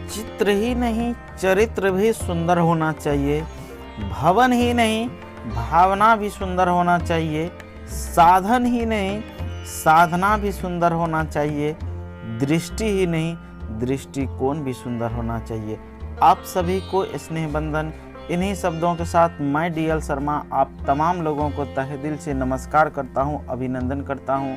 चित्र ही नहीं चरित्र भी सुंदर होना चाहिए, भवन ही नहीं भावना भी सुंदर होना चाहिए, साधन ही नहीं साधना भी सुंदर होना चाहिए, दृष्टि ही नहीं दृष्टिकोण भी सुंदर होना चाहिए। आप सभी को स्नेह बंधन। इन्हीं शब्दों के साथ मैं DL शर्मा आप तमाम लोगों को तहे दिल से नमस्कार करता हूं, अभिनंदन करता हूं।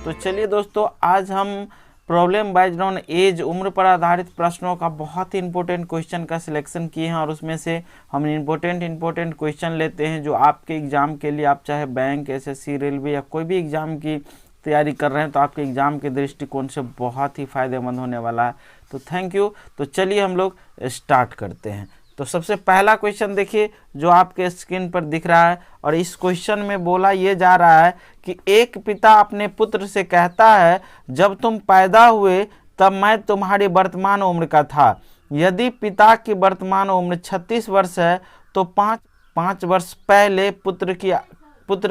तो चलिए दोस्तों, आज हम प्रॉब्लम बेस्ड ऑन एज, उम्र पर आधारित प्रश्नों का बहुत ही इंपॉर्टेंट क्वेश्चन का सिलेक्शन किए हैं और उसमें से हम इंपॉर्टेंट क्वेश्चन लेते हैं जो आपके एग्ज़ाम के लिए, आप चाहे बैंक, SSC, रेलवे या कोई भी एग्ज़ाम की तैयारी कर रहे हैं तो आपके एग्ज़ाम के दृष्टिकोण से बहुत ही फ़ायदेमंद होने वाला है। तो थैंक यू। तो चलिए हम लोग स्टार्ट करते हैं। तो सबसे पहला क्वेश्चन देखिए जो आपके स्क्रीन पर दिख रहा है, और इस क्वेश्चन में बोला ये जा रहा है कि एक पिता अपने पुत्र से कहता है, जब तुम पैदा हुए तब मैं तुम्हारी वर्तमान उम्र का था। यदि पिता की वर्तमान उम्र 36 वर्ष है तो पाँच वर्ष पहले पुत्र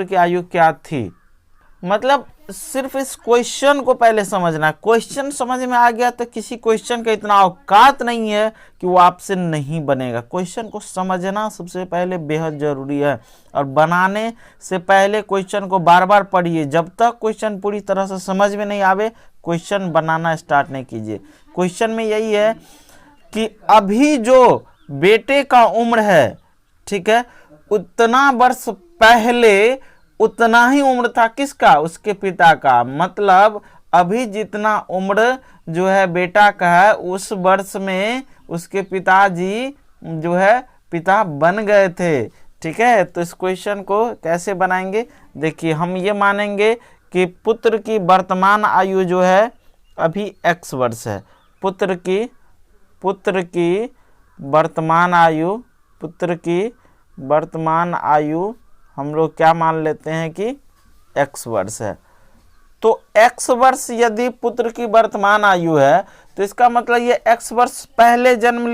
की आयु क्या थी। मतलब सिर्फ इस क्वेश्चन को पहले समझना। क्वेश्चन समझ में आ गया तो किसी क्वेश्चन का इतना औकात नहीं है कि वो आपसे नहीं बनेगा। क्वेश्चन को समझना सबसे पहले बेहद जरूरी है, और बनाने से पहले क्वेश्चन को बार बार पढ़िए। जब तक क्वेश्चन पूरी तरह से समझ में नहीं आवे क्वेश्चन बनाना स्टार्ट नहीं कीजिए। क्वेश्चन में यही है कि अभी जो बेटे का उम्र है, ठीक है, उतना वर्ष पहले उतना ही उम्र था किसका, उसके पिता का। मतलब अभी जितना उम्र जो है बेटा का है उस वर्ष में उसके पिताजी जो है पिता बन गए थे। ठीक है, तो इस क्वेश्चन को कैसे बनाएंगे देखिए। हम ये मानेंगे कि पुत्र की वर्तमान आयु जो है अभी x वर्ष है। पुत्र की वर्तमान आयु हम लोग क्या मान लेते हैं कि x वर्ष है। तो x वर्ष यदि पुत्र की वर्तमान आयु है तो इसका मतलब ये x वर्ष पहले जन्म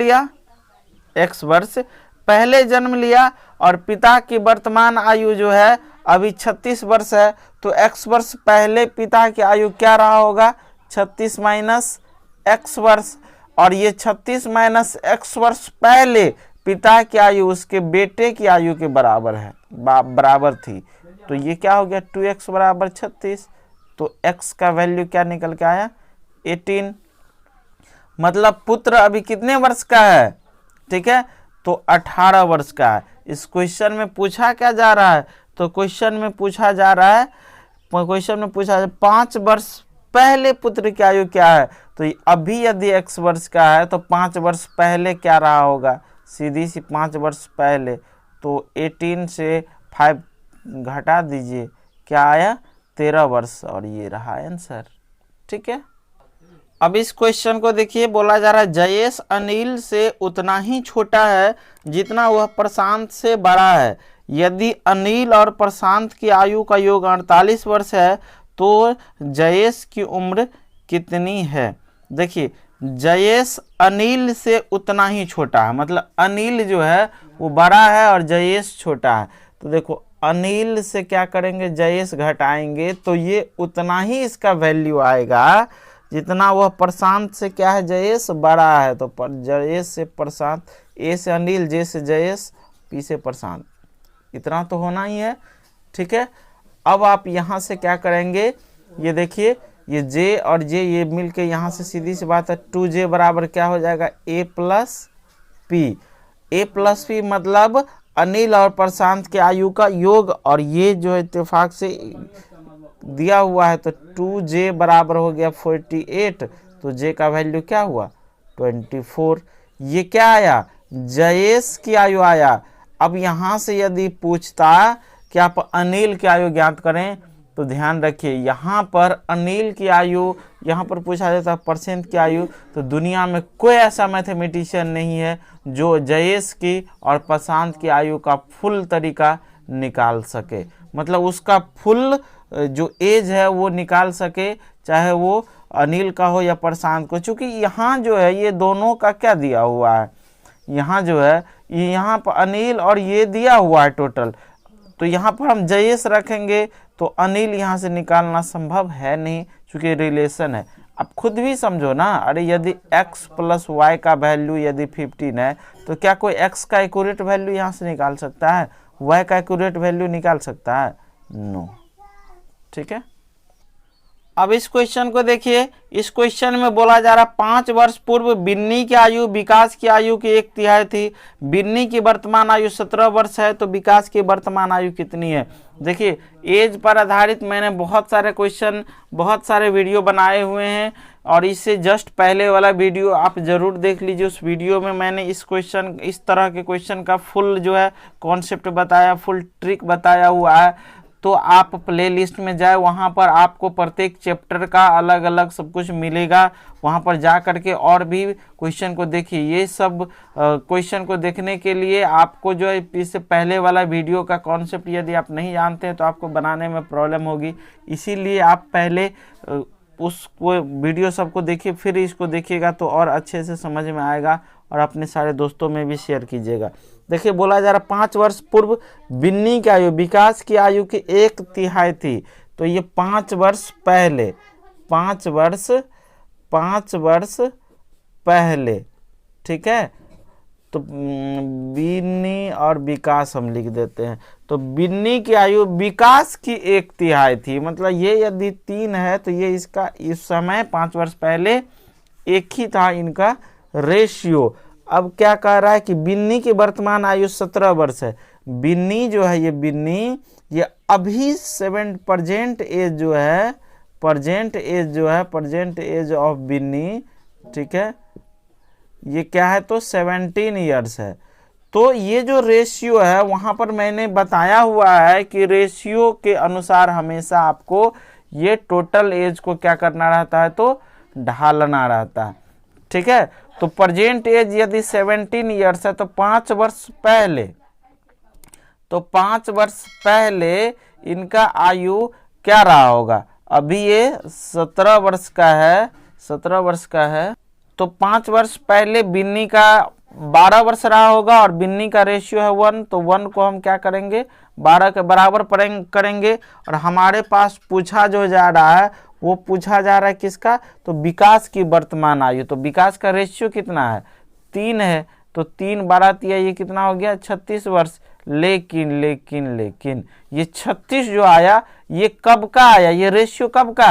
लिया, और पिता की वर्तमान आयु जो है अभी 36 वर्ष है। तो x वर्ष पहले पिता की आयु क्या रहा होगा, 36 माइनस x वर्ष, और ये 36 माइनस x वर्ष पहले पिता की आयु उसके बेटे की आयु के बराबर थी। तो ये क्या हो गया, 2x बराबर 36। तो x का वैल्यू क्या निकल के आया, 18। मतलब पुत्र अभी कितने वर्ष का है, ठीक है, तो 18 वर्ष का है। इस क्वेश्चन में पूछा क्या जा रहा है, तो क्वेश्चन में पूछा 5 वर्ष पहले पुत्र की आयु क्या है। तो अभी यदि x वर्ष का है तो 5 वर्ष पहले क्या रहा होगा, सीधी सी 5 वर्ष पहले। तो 18 से 5 घटा दीजिए, क्या आया, 13 वर्ष, और ये रहा आंसर। ठीक है, अब इस क्वेश्चन को देखिए। बोला जा रहा है जयेश अनिल से उतना ही छोटा है जितना वह प्रशांत से बड़ा है। यदि अनिल और प्रशांत की आयु का योग 48 वर्ष है तो जयेश की उम्र कितनी है। देखिए, जयेश अनिल से उतना ही छोटा है, मतलब अनिल जो है वो बड़ा है और जयेश छोटा है। तो देखो अनिल से क्या करेंगे, जयेश घटाएंगे तो ये उतना ही इसका वैल्यू आएगा जितना वह प्रशांत से क्या है, जयेश बड़ा है। तो जयेश से प्रशांत, ए से अनिल, जे से जयेश, पी से प्रशांत, इतना तो होना ही है। ठीक है, अब आप यहाँ से क्या करेंगे, ये देखिए, ये जे और जे ये मिलके यहाँ से सीधी सी बात है 2j बराबर क्या हो जाएगा, a प्लस पी। मतलब अनिल और प्रशांत के आयु का योग, और ये जो है इत्तेफाक से दिया हुआ है तो 2j बराबर हो गया 48। तो j का वैल्यू क्या हुआ, 24। ये क्या आया, जयेश की आयु आया। अब यहाँ से यदि पूछता कि आप अनिल की आयु ज्ञात करें तो ध्यान रखिए यहाँ पर अनिल की आयु, यहाँ पर पूछा जाता है परसेंट की आयु, तो दुनिया में कोई ऐसा मैथमेटिशियन नहीं है जो जयेश की और प्रशांत की आयु का फुल तरीका निकाल सके। मतलब उसका फुल जो एज है वो निकाल सके, चाहे वो अनिल का हो या प्रशांत को। चूँकि यहाँ जो है ये दोनों का क्या दिया हुआ है, यहाँ जो है यहाँ पर अनिल और ये दिया हुआ है टोटल। तो यहाँ पर हम जयेश रखेंगे तो अनिल यहाँ से निकालना संभव है नहीं, क्योंकि रिलेशन है। आप खुद भी समझो ना। अरे यदि x प्लस वाई का वैल्यू यदि 15 है तो क्या कोई x का एक्यूरेट वैल्यू यहाँ से निकाल सकता है, y का एक्यूरेट वैल्यू निकाल सकता है? नो। ठीक है, अब इस क्वेश्चन को देखिए। इस क्वेश्चन में बोला जा रहा 5 वर्ष पूर्व बिन्नी की आयु विकास की आयु की 1/3 थी। बिन्नी की वर्तमान आयु 17 वर्ष है, तो विकास की वर्तमान आयु कितनी है? देखिए, एज पर आधारित मैंने बहुत सारे क्वेश्चन, बहुत सारे वीडियो बनाए हुए हैं, और इससे जस्ट पहले वाला वीडियो आप जरूर देख लीजिए। उस वीडियो में मैंने इस तरह के क्वेश्चन का फुल जो है कॉन्सेप्ट बताया, फुल ट्रिक बताया हुआ है। तो आप प्ले लिस्ट में जाए, वहाँ पर आपको प्रत्येक चैप्टर का अलग अलग सब कुछ मिलेगा। वहाँ पर जा करके और भी क्वेश्चन को देखिए। ये सब क्वेश्चन को देखने के लिए आपको जो है इससे पहले वाला वीडियो का कॉन्सेप्ट यदि आप नहीं जानते हैं तो आपको बनाने में प्रॉब्लम होगी। इसीलिए आप पहले उसको वीडियो सबको देखिए, फिर इसको देखिएगा तो और अच्छे से समझ में आएगा, और अपने सारे दोस्तों में भी शेयर कीजिएगा। देखिए, बोला जा रहा 5 वर्ष पूर्व बिन्नी की आयु विकास की आयु की 1/3 थी। तो ये 5 वर्ष पहले, 5 वर्ष पहले, ठीक है। तो बिन्नी और विकास हम लिख देते हैं। तो बिन्नी की आयु विकास की 1/3 थी, मतलब ये यदि 3 है तो ये इसका इस समय 5 वर्ष पहले 1 ही था इनका रेशियो। अब क्या कह रहा है कि बिन्नी की वर्तमान आयु 17 वर्ष है। बिन्नी जो है, ये बिन्नी ये अभी प्रेजेंट एज ऑफ बिन्नी, ठीक है, ये क्या है तो 17 ईयर्स है। तो ये जो रेशियो है वहाँ पर मैंने बताया हुआ है कि रेशियो के अनुसार हमेशा आपको ये टोटल एज को क्या करना रहता है तो ढालना रहता है। ठीक है, तो प्रेजेंट एज यदि 17 ईयर्स है तो 5 वर्ष पहले इनका आयु क्या रहा होगा? अभी ये 17 वर्ष का है, तो 5 वर्ष पहले बिन्नी का 12 वर्ष रहा होगा, और बिन्नी का रेशियो है 1, तो 1 को हम क्या करेंगे 12 के बराबर करेंगे। और हमारे पास पूछा जो जा रहा है वो पूछा जा रहा है किसका? तो विकास की वर्तमान आयु। तो विकास का रेशियो कितना है? 3 है, तो 3 12 तिया ये कितना हो गया 36 वर्ष। लेकिन ये 36 जो आया ये कब का आया? ये रेशियो कब का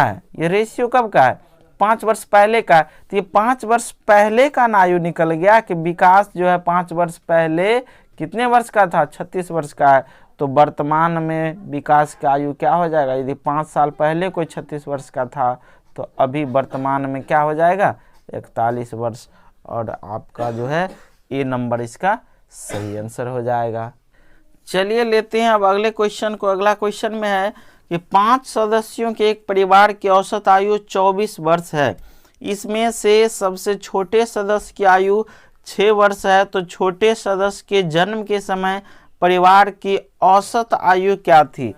है? 5 वर्ष पहले का। तो ये 5 वर्ष पहले का आयु निकल गया कि विकास जो है 5 वर्ष पहले कितने वर्ष का था? 36 वर्ष का है। तो वर्तमान में विकास का आयु क्या हो जाएगा? यदि 5 साल पहले कोई 36 वर्ष का था तो अभी वर्तमान में क्या हो जाएगा 41 वर्ष। और आपका जो है ए नंबर इसका सही आंसर हो जाएगा। चलिए लेते हैं अब अगले क्वेश्चन को। अगला क्वेश्चन में है कि 5 सदस्यों के एक परिवार की औसत आयु 24 वर्ष है। इसमें से सबसे छोटे सदस्य की आयु 6 वर्ष है। तो छोटे सदस्य के जन्म के समय परिवार की औसत आयु क्या थी?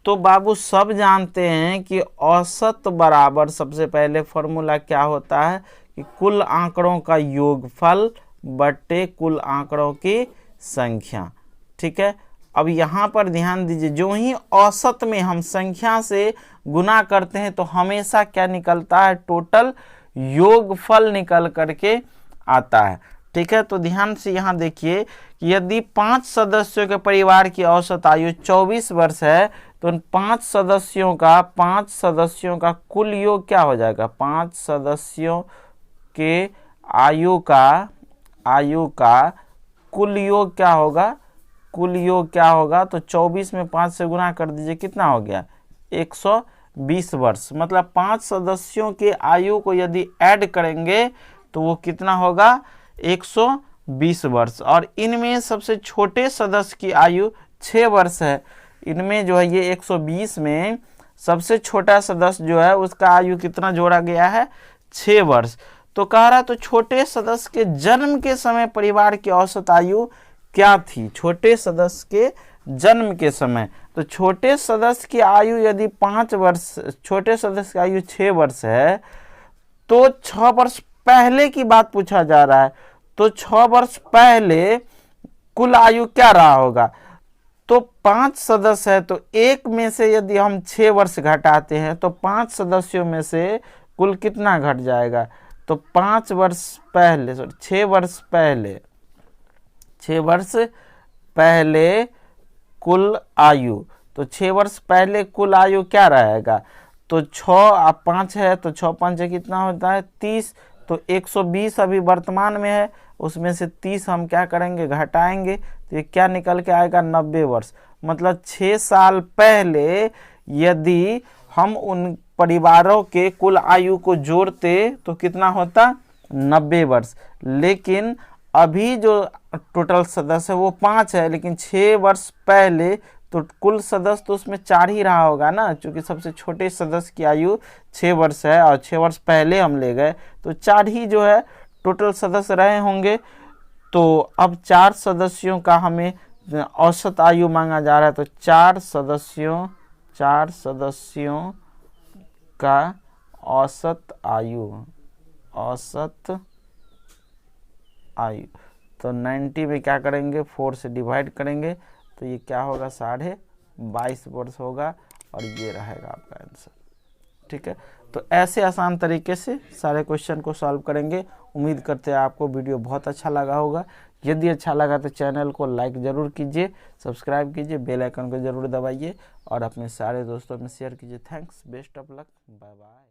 तो बाबू सब जानते हैं कि औसत बराबर सबसे पहले फॉर्मूला क्या होता है कि कुल आंकड़ों का योगफल बटे कुल आंकड़ों की संख्या। ठीक है, अब यहाँ पर ध्यान दीजिए, जो ही औसत में हम संख्या से गुना करते हैं तो हमेशा क्या निकलता है? टोटल योगफल निकल करके आता है। ठीक है, तो ध्यान से यहाँ देखिए कि यदि 5 सदस्यों के परिवार की औसत आयु 24 वर्ष है तो उन 5 सदस्यों का कुल योग क्या हो जाएगा? 5 सदस्यों के आयु का कुल योग क्या होगा? तो 24 में 5 से गुना कर दीजिए, कितना हो गया? 120 वर्ष। मतलब 5 सदस्यों के आयु को यदि ऐड करेंगे तो वो कितना होगा? 120 वर्ष। और इनमें सबसे छोटे सदस्य की आयु 6 वर्ष है। इनमें जो है ये 120 में सबसे छोटा सदस्य जो है उसका आयु कितना जोड़ा गया है? 6 वर्ष। तो कह रहा तो छोटे सदस्य के जन्म के समय परिवार की औसत आयु क्या थी? छोटे सदस्य के जन्म के समय। तो छोटे सदस्य की आयु यदि 5 वर्ष, छोटे सदस्य की आयु 6 वर्ष है तो 6 वर्ष पहले की बात पूछा जा रहा है। तो 6 वर्ष पहले कुल आयु क्या रहा होगा? तो 5 सदस्य है तो एक में से यदि हम 6 वर्ष घटाते हैं तो 5 सदस्यों में से कुल कितना घट जाएगा, तो 5 वर्ष पहले, सॉरी 6 वर्ष पहले, 6 वर्ष पहले कुल आयु, तो 6 वर्ष पहले कुल आयु क्या रहेगा, तो 6 अब 5 है तो 6 5 कितना होता है 30, तो 120 अभी वर्तमान में है, उसमें से 30 हम क्या करेंगे घटाएंगे, तो ये क्या निकल के आएगा 90 वर्ष। मतलब 6 साल पहले यदि हम उन परिवारों के कुल आयु को जोड़ते तो कितना होता 90 वर्ष। लेकिन अभी जो टोटल सदस्य है वो 5 है, लेकिन 6 वर्ष पहले तो कुल सदस्य तो उसमें 4 ही रहा होगा ना, क्योंकि सबसे छोटे सदस्य की आयु 6 वर्ष है और 6 वर्ष पहले हम ले गए तो 4 ही जो है टोटल सदस्य रहे होंगे। तो अब 4 सदस्यों का हमें औसत आयु मांगा जा रहा है, तो 4 सदस्यों का औसत आयु, तो 90 में क्या करेंगे 4 से डिवाइड करेंगे तो ये क्या होगा 22.5 वर्ष होगा और ये रहेगा आपका आंसर। ठीक है, तो ऐसे आसान तरीके से सारे क्वेश्चन को सॉल्व करेंगे। उम्मीद करते हैं आपको वीडियो बहुत अच्छा लगा होगा। यदि अच्छा लगा तो चैनल को लाइक ज़रूर कीजिए, सब्सक्राइब कीजिए, बेल आइकन को ज़रूर दबाइए और अपने सारे दोस्तों में शेयर कीजिए। Thanks, best of luck, bye bye.